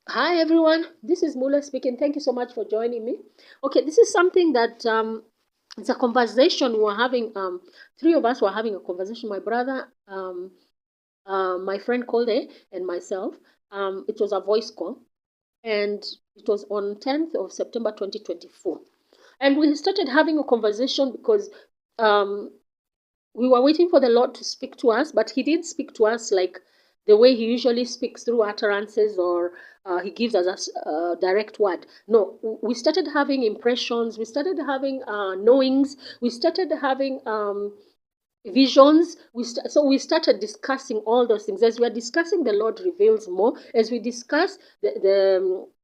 Hi everyone, this is Mula speaking. Thank you so much for joining me. Okay, this is something that it's a conversation we were having. Three of us were having a conversation. My brother, my friend Kolde, and myself. It was a voice call, and it was on 10th of September 2024. And we started having a conversation because um, we were waiting for the Lord to speak to us, but He didn't speak to us like the way He usually speaks through utterances or He gives us a direct word. No, we started having impressions, we started having knowings, we started having visions. So we started discussing all those things. As we are discussing, the Lord reveals more. As we discuss,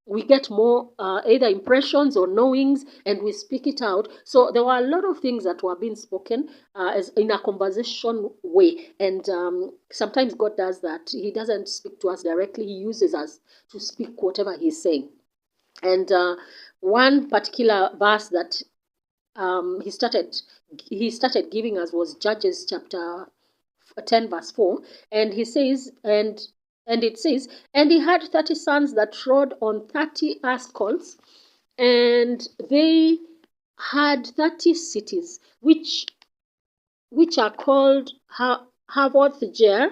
we get more either impressions or knowings, and we speak it out. So there were a lot of things that were being spoken as in a conversation way. And sometimes God does that. He doesn't speak to us directly. He uses us to speak whatever He's saying. And one particular verse that he started giving us was Judges chapter 10 verse 4, and he says, and it says, and he had 30 sons that trod on 30 ass colts, and they had 30 cities which are called Havoth Jair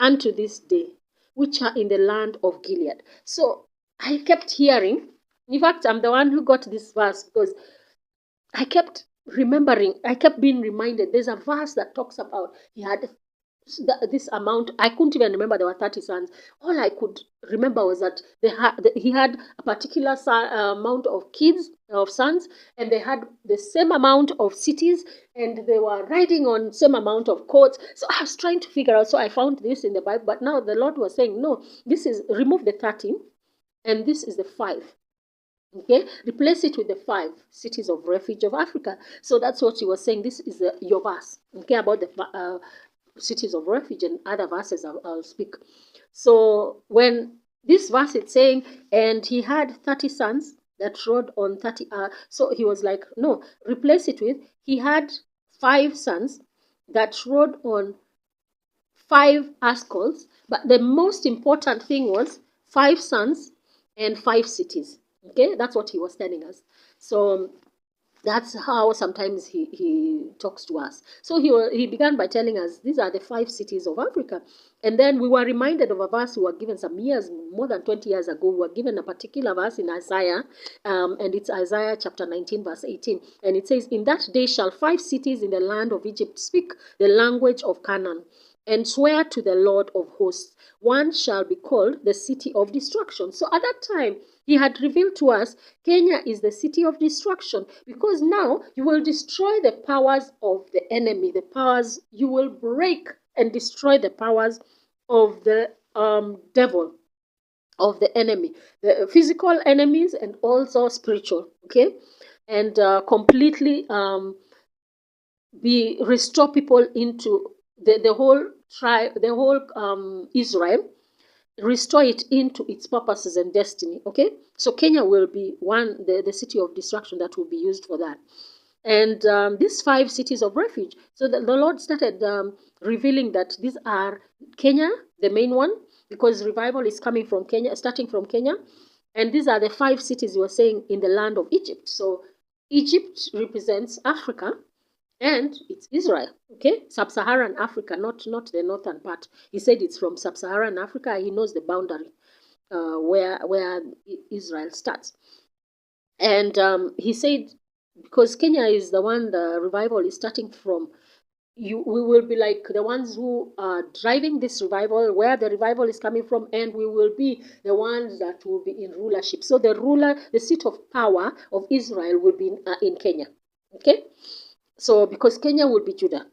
unto this day, which are in the land of Gilead. So I kept hearing. In fact, I'm the one who got this verse because I kept remembering, I kept being reminded. There's a verse that talks about he had this amount. I couldn't even remember there were 30 sons. All I could remember was that he had a particular amount of kids, of sons, and they had the same amount of cities, and they were riding on same amount of coats. So I was trying to figure out. So I found this in the Bible, but now the Lord was saying, no, this is remove the 13, and this is the 5. Okay, replace it with the 5 cities of refuge of Africa. So that's what he was saying. This is your verse, okay, about the cities of refuge, and other verses I'll speak. So when this verse is saying, and he had 30 sons that rode on 30, so he was like, no, replace it with, he had 5 sons that rode on 5 ascals, but the most important thing was 5 sons and 5 cities. Okay, that's what he was telling us. So that's how sometimes he talks to us. So he began by telling us these are the 5 cities of Africa. And then we were reminded of a verse we were given some years, more than 20 years ago. We were given a particular verse in Isaiah, and it's Isaiah chapter 19, verse 18. And it says, in that day shall 5 cities in the land of Egypt speak the language of Canaan and swear to the Lord of hosts. One shall be called the city of destruction. So at that time, he had revealed to us Kenya is the city of destruction, because now you will destroy the powers of the enemy, the powers, you will break and destroy the powers of the devil, of the enemy, the physical enemies and also spiritual, okay, and completely be restore people into the whole tribe, the whole Israel, restore it into its purposes and destiny. Okay, so Kenya will be the city of destruction that will be used for that. And these 5 cities of refuge. So the Lord started revealing that these are Kenya, the main one, because revival is coming from Kenya, starting from Kenya. And these are the 5 cities you were saying in the land of Egypt. So Egypt represents Africa, and it's Israel, okay? Sub-Saharan Africa, not the northern part. He said it's from Sub-Saharan Africa. He knows the boundary where Israel starts. And he said, because Kenya is the one the revival is starting from, we will be like the ones who are driving this revival, where the revival is coming from, and we will be the ones that will be in rulership. So the seat of power of Israel will be in Kenya, okay? So because Kenya will be Judah,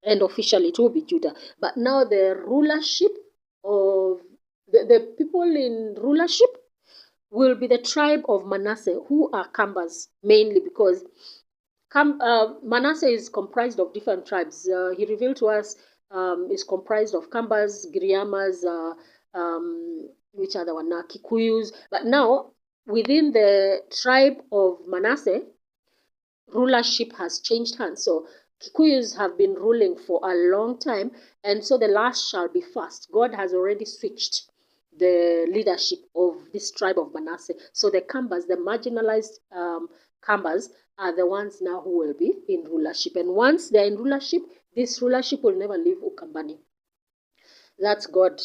and officially it will be Judah, but now the rulership of the people in rulership will be the tribe of Manasseh, who are Kambas mainly, because Manasseh is comprised of different tribes. He revealed to us is comprised of Kambas, Giriamas, which are the one now, Kikuyus. But now, within the tribe of Manasseh, rulership has changed hands. So Kikuyus have been ruling for a long time, and so the last shall be first. God has already switched the leadership of this tribe of Manasseh. So the Kambas, the marginalized Kambas, are the ones now who will be in rulership. And once they're in rulership, this rulership will never leave Ukambani. That's God.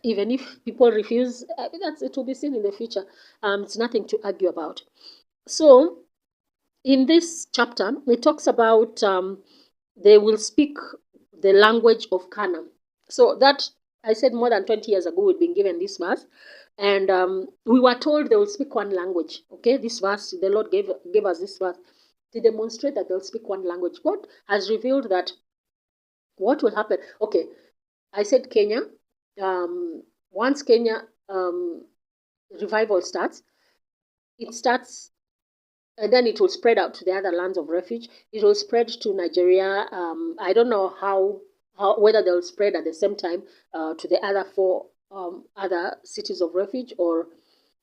Even if people refuse, it will be seen in the future. It's nothing to argue about. So, in this chapter, it talks about they will speak the language of Canaan. So that, I said, more than 20 years ago, we'd been given this verse, and we were told they will speak one language. Okay, this verse, the Lord gave us this verse to demonstrate that they'll speak one language. God has revealed that what will happen. Okay, I said Kenya. Once Kenya revival starts, it starts, and then it will spread out to the other lands of refuge. It will spread to Nigeria. I don't know how whether they'll spread at the same time to the other four other cities of refuge, or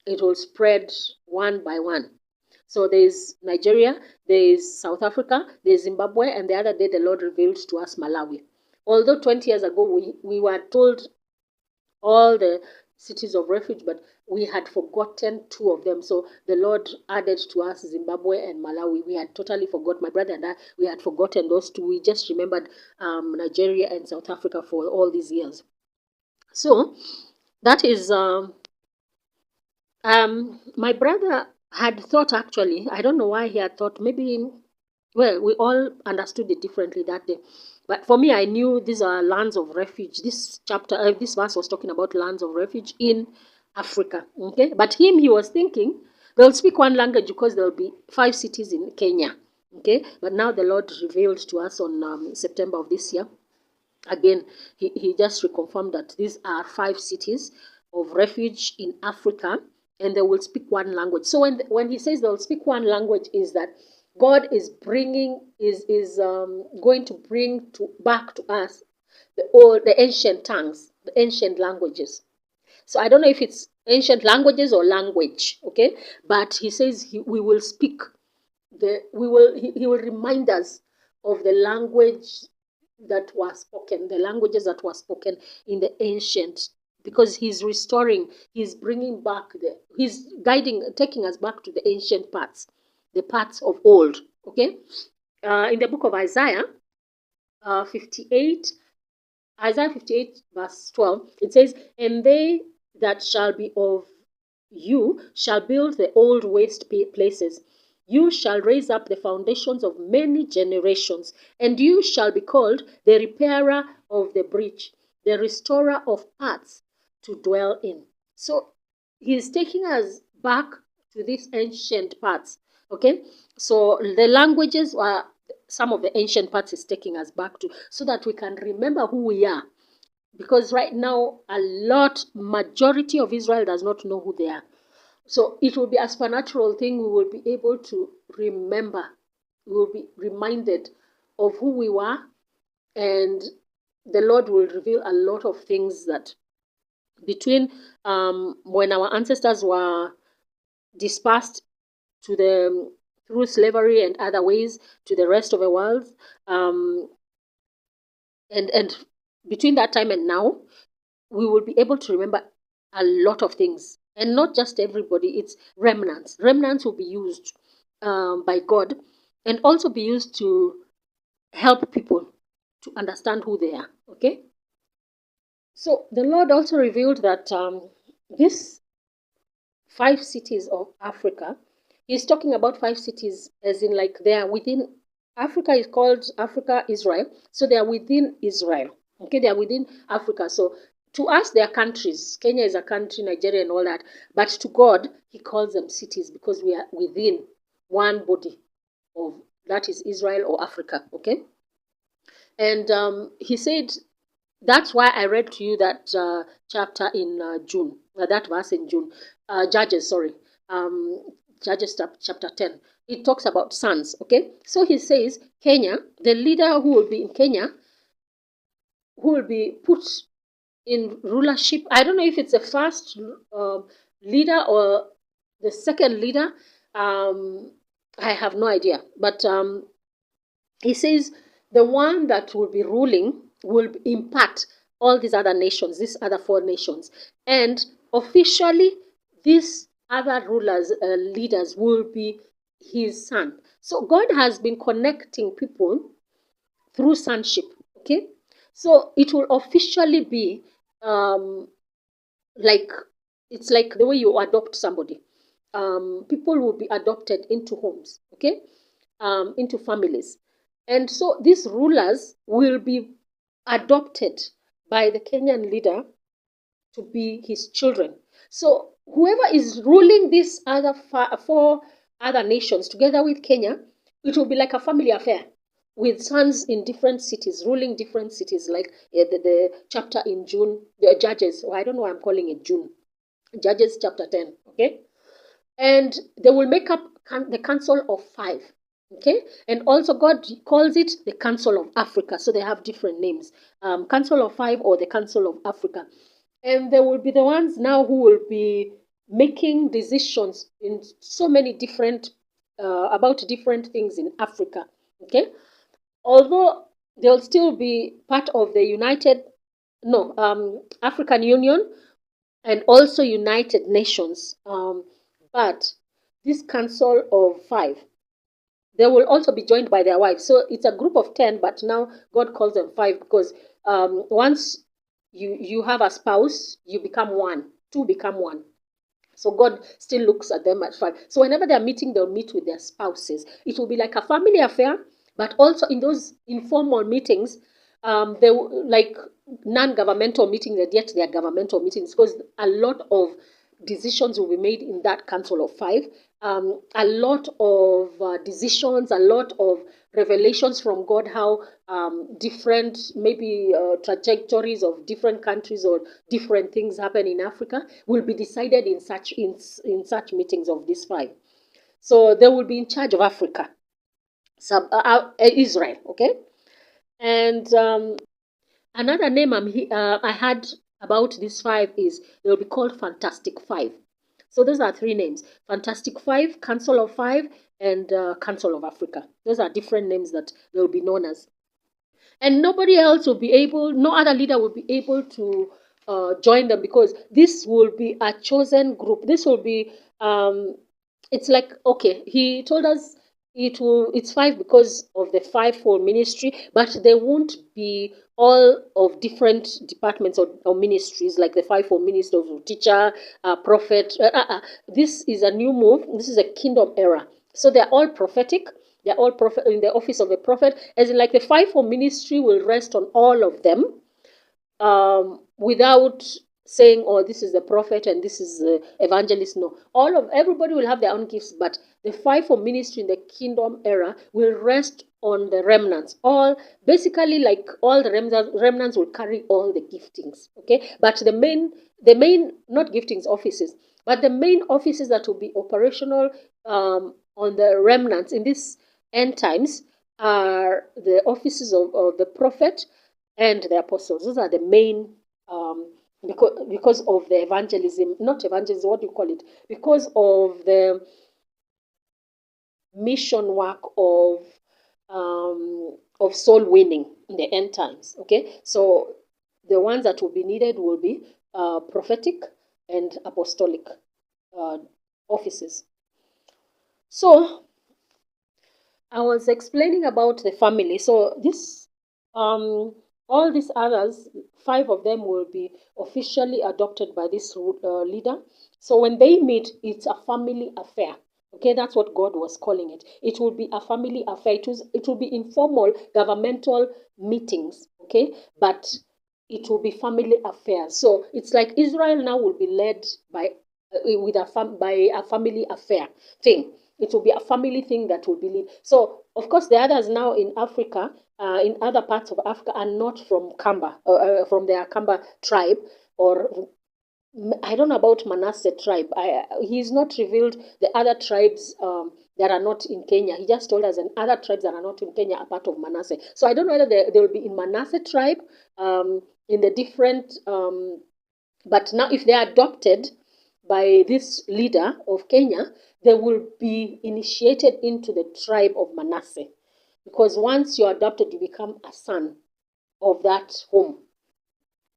it will spread one by one. So there's Nigeria, there's South Africa, there's Zimbabwe, and the other day the Lord revealed to us Malawi. Although 20 years ago we were told all the cities of refuge, but we had forgotten two of them. So the Lord added to us Zimbabwe and Malawi. We had totally forgot. My brother and I, we had forgotten those two. We just remembered Nigeria and South Africa for all these years. So that is my brother had thought, actually, I don't know why he had thought, maybe, well, we all understood it differently that day. But for me, I knew these are lands of refuge. This chapter, this verse was talking about lands of refuge in Africa. Okay, but he was thinking they'll speak one language because there'll be 5 cities in Kenya. Okay, but now the Lord revealed to us on September of this year. Again, he just reconfirmed that these are 5 cities of refuge in Africa, and they will speak one language. So when he says they'll speak one language, is that God is bringing going to bring back to us the ancient tongues, the ancient languages. So I don't know if it's ancient languages or language, okay? But he says we will speak he will remind us of the language that was spoken, the languages that were spoken in the ancient, because he's restoring, he's bringing back he's taking us back to the ancient parts, the parts of old. Okay, in the book of Isaiah 58, Isaiah 58 verse 12, it says, "And they that shall be of you shall build the old waste places. You shall raise up the foundations of many generations, and you shall be called the repairer of the breach, the restorer of paths to dwell in." So he's taking us back to these ancient parts. Okay, so the languages are some of the ancient parts is taking us back to, so that we can remember who we are. Because right now, majority of Israel does not know who they are. So it will be a supernatural thing. We will be able to remember. We will be reminded of who we were, and the Lord will reveal a lot of things that between when our ancestors were dispersed through slavery and other ways to the rest of the world, and between that time and now, we will be able to remember a lot of things. And not just everybody, it's remnants. Remnants will be used by God, and also be used to help people to understand who they are. Okay? So the Lord also revealed that these 5 cities of Africa, he's talking about 5 cities as in like they are within, Africa is called Africa, Israel. So they are within Israel. Okay, they are within Africa. So to us, they are countries. Kenya is a country, Nigeria and all that. But to God, he calls them cities because we are within one body of, that is Israel or Africa. Okay? And he said, that's why I read to you that chapter in June, that verse in June, Judges, sorry, Judges chapter 10. It talks about sons. Okay? So he says, Kenya, the leader who will be in Kenya, who will be put in rulership. I don't know if it's the first leader or the second leader. I have no idea. But he says the one that will be ruling will impact all these other nations, these other 4 nations. And officially, these other rulers, leaders will be his son. So God has been connecting people through sonship. Okay, so it will officially be um, like it's like the way you adopt somebody. People will be adopted into homes, okay, into families, and so these rulers will be adopted by the Kenyan leader to be his children. So whoever is ruling these other four other nations together with Kenya, it will be like a family affair with sons in different cities, ruling different cities, like the chapter in June, the Judges, or I don't know why I'm calling it June, Judges chapter 10, okay? And they will make up the council of five, okay? And also God calls it the council of Africa, so they have different names, council of five or the council of Africa. And they will be the ones now who will be making decisions in so many different about different things in Africa, okay? Although they'll still be part of the African Union and also United Nations. But this council of five, they will also be joined by their wives. So it's a group of 10, but now God calls them five because once you have a spouse, you become one, two become one. So God still looks at them as five. So whenever they're meeting, they'll meet with their spouses. It will be like a family affair, but also in those informal meetings, they like non-governmental meetings, and yet they are governmental meetings because a lot of decisions will be made in that council of five. A lot of decisions, a lot of revelations from God, how different maybe trajectories of different countries or different things happen in Africa will be decided in such meetings of these five. So they will be in charge of Africa, Israel, okay. And another name I had about these five is they'll be called Fantastic Five. So those are three names: Fantastic Five, Council of Five, and Council of Africa. Those are different names that they'll be known as. And nobody else will be able, no other leader will be able to join them because this will be a chosen group. This will be, it's like, okay, he told us it's five because of the fivefold ministry, but there won't be all of different departments or ministries like the fivefold ministry of teacher, prophet. This is a new move. This is a kingdom era. So they're all prophetic. They're all prophet in the office of a prophet, as in like the fivefold ministry will rest on all of them, without saying, "Oh, this is the prophet and this is the evangelist." No, everybody will have their own gifts, but the fivefold ministry in the kingdom era will rest on the remnants. All basically, like all the remnants will carry all the giftings. Okay, but the main not giftings offices, but the main offices that will be operational on the remnants in this end times are the offices of the prophet and the apostles. Those are the main, because of the evangelism, not evangelism, what do you call it? Because of the mission work of soul winning in the end times. Okay, so the ones that will be needed will be prophetic and apostolic offices. So I was explaining about the family. So this, all these others, five of them will be officially adopted by this leader. So when they meet, it's a family affair. Okay, that's what God was calling it. It will be a family affair. It will be informal governmental meetings. Okay, but it will be family affairs. So it's like Israel now will be led by by a family affair thing. It will be a family thing that will be lead. So, of course, the others now in Africa, in other parts of Africa, are not from Kamba, from their Kamba tribe, or I don't know about Manasseh tribe. He's not revealed the other tribes that are not in Kenya. He just told us and other tribes that are not in Kenya are part of Manasseh. So I don't know whether they will be in Manasseh tribe, in the different. But now, if they are adopted by this leader of Kenya, they will be initiated into the tribe of Manasseh. Because once you're adopted, you become a son of that home.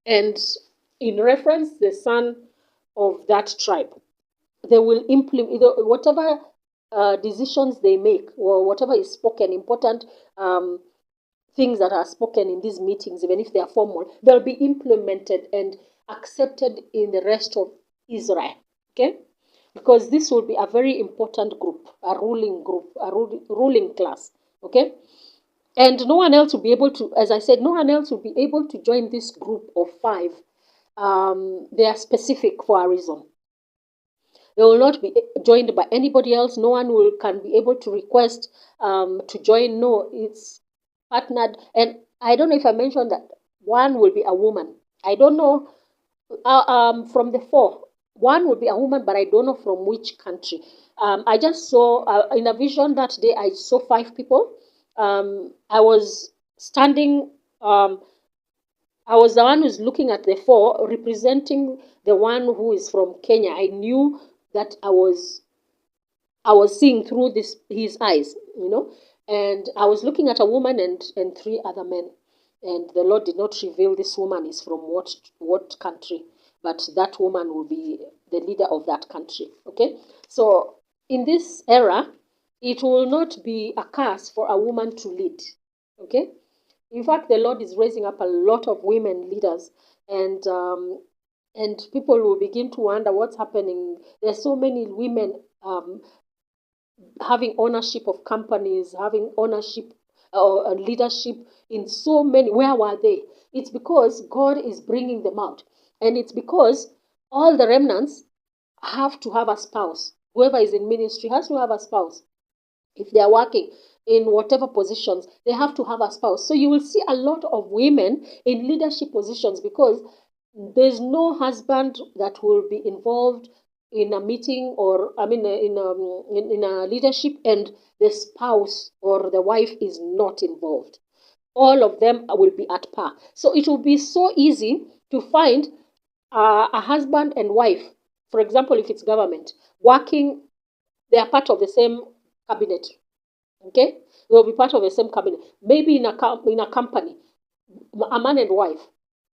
And in reference, the son of that tribe. they will implement whatever decisions they make, or whatever is spoken, important things that are spoken in these meetings, even if they are formal, they'll be implemented and accepted in the rest of Israel. Okay? Because this will be a very important group, a ruling class. Okay? And no one else will be able to, as I said, no one else will be able to join this group of five. They are specific for a reason. They will not be joined by anybody else. No one will can be able to request to join. No, it's partnered. And I don't know if I mentioned that one will be a woman. I don't know from the four. One will be a woman, but I don't know from which country. I just saw in a vision that day. I saw five people. I was standing. I was the one who's looking at the four, representing the one who is from Kenya. I knew that I was seeing through his eyes, and I was looking at a woman and three other men, and the Lord did not reveal this woman is from what country, but that woman will be the leader of that country. Okay, so in this era, it will not be a curse for a woman to lead. Okay, in fact, the Lord is raising up a lot of women leaders, and people will begin to wonder what's happening. There's so many women having ownership of companies, having ownership or leadership in so many. Where were they? It's because God is bringing them out, and it's because all the remnants have to have a spouse. Whoever is in ministry has to have a spouse. If they are working in whatever positions, they have to have a spouse. So you will see a lot of women in leadership positions because there's no husband that will be involved in a meeting, or I mean in a leadership, and the spouse or the wife is not involved. All of them will be at par. So it will be so easy to find a husband and wife, for example, if it's government, working. They are part of the same cabinet. Okay, they will be part of the same cabinet. Maybe in a company, a man and wife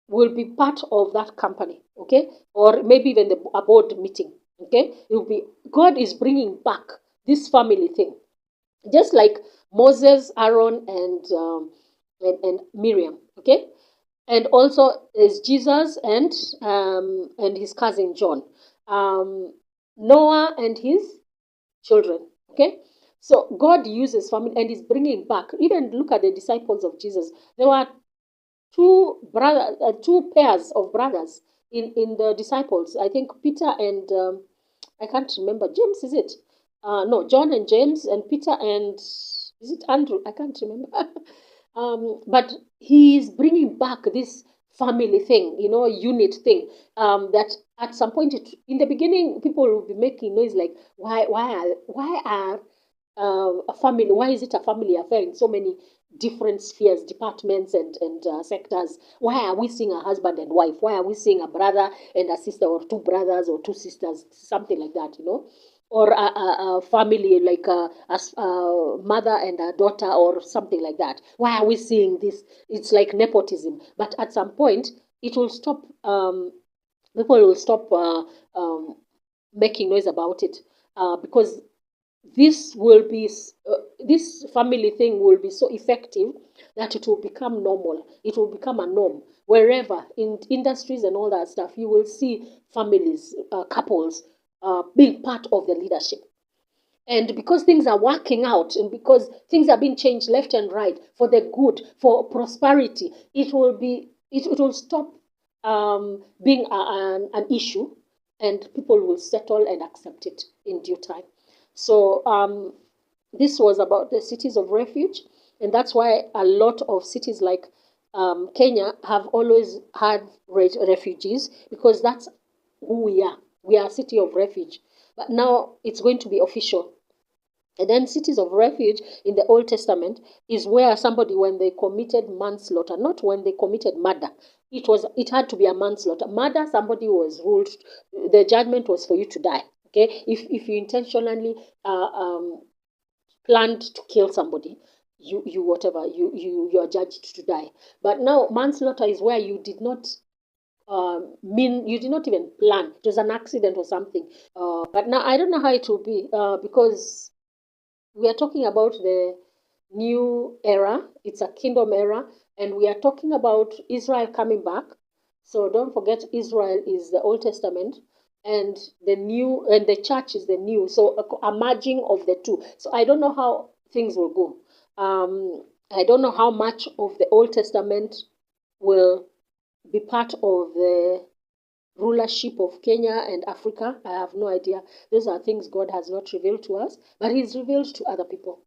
will be part of that company. Okay, or maybe even a board meeting. Okay, it will be. God is bringing back this family thing, just like Moses, Aaron, and Miriam. Okay, and also is Jesus and his cousin John, Noah and his children. Okay, so God uses family and is bringing back. Even look at the disciples of Jesus. There were two pairs of brothers in the disciples. I think Peter and I can't remember. James, is it? No, John and James, and Peter and is it Andrew? I can't remember. But he is bringing back this family thing, unit thing. That at some point in the beginning, people will be making noise like, why are a family? Why is it a family affair in so many different spheres, departments, and sectors? Why are we seeing a husband and wife? Why are we seeing a brother and a sister, or two brothers or two sisters, something like that? Or a family like a mother and a daughter or something like that. Why are we seeing this? It's like nepotism. But at some point, it will stop. People will stop making noise about it because this family thing will be so effective that it will become normal. It will become a norm wherever in industries and all that stuff. You will see families, couples being part of the leadership. And because things are working out, and because things are being changed left and right for the good, for prosperity, it will stop being an issue, and people will settle and accept it in due time. So this was about the cities of refuge, and that's why a lot of cities like Kenya have always had refugees, because that's who we are. We are a city of refuge. But now it's going to be official. And then cities of refuge in the Old Testament is where somebody, when they committed manslaughter, not when they committed murder, it had to be a manslaughter. Murder, somebody was ruled, the judgment was for you to die. Okay, if you intentionally planned to kill somebody, you are judged to die. But now manslaughter is where you did not mean, you did not even plan. It was an accident or something. But now I don't know how it will be, because we are talking about the new era. It's a kingdom era, and we are talking about Israel coming back. So don't forget, Israel is the Old Testament, and the new, and the church is the new. So a merging of the two. So I don't know how things will go. I don't know how much of the Old Testament will be part of the rulership of Kenya and Africa. I have no idea. Those are things God has not revealed to us, but He's revealed to other people.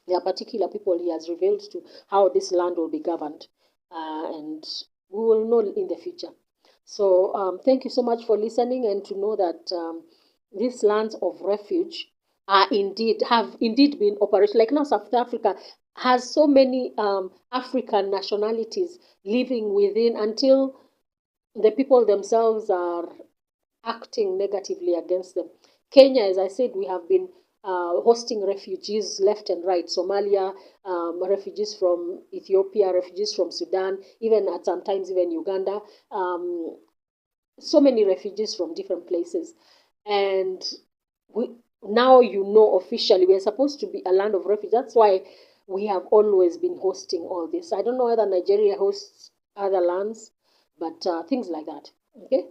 There are particular people He has revealed to how this land will be governed, and we will know in the future. So thank you so much for listening, and to know that these lands of refuge have indeed been operational. Like now, South Africa has so many African nationalities living within, until the people themselves are acting negatively against them. Kenya, as I said, we have been hosting refugees left and right. Somalia, refugees from Ethiopia, refugees from Sudan, even at sometimes even Uganda. So many refugees from different places. And we, now you know officially we are supposed to be a land of refuge. That's why we have always been hosting all this. I don't know whether Nigeria hosts other lands, but things like that. Okay.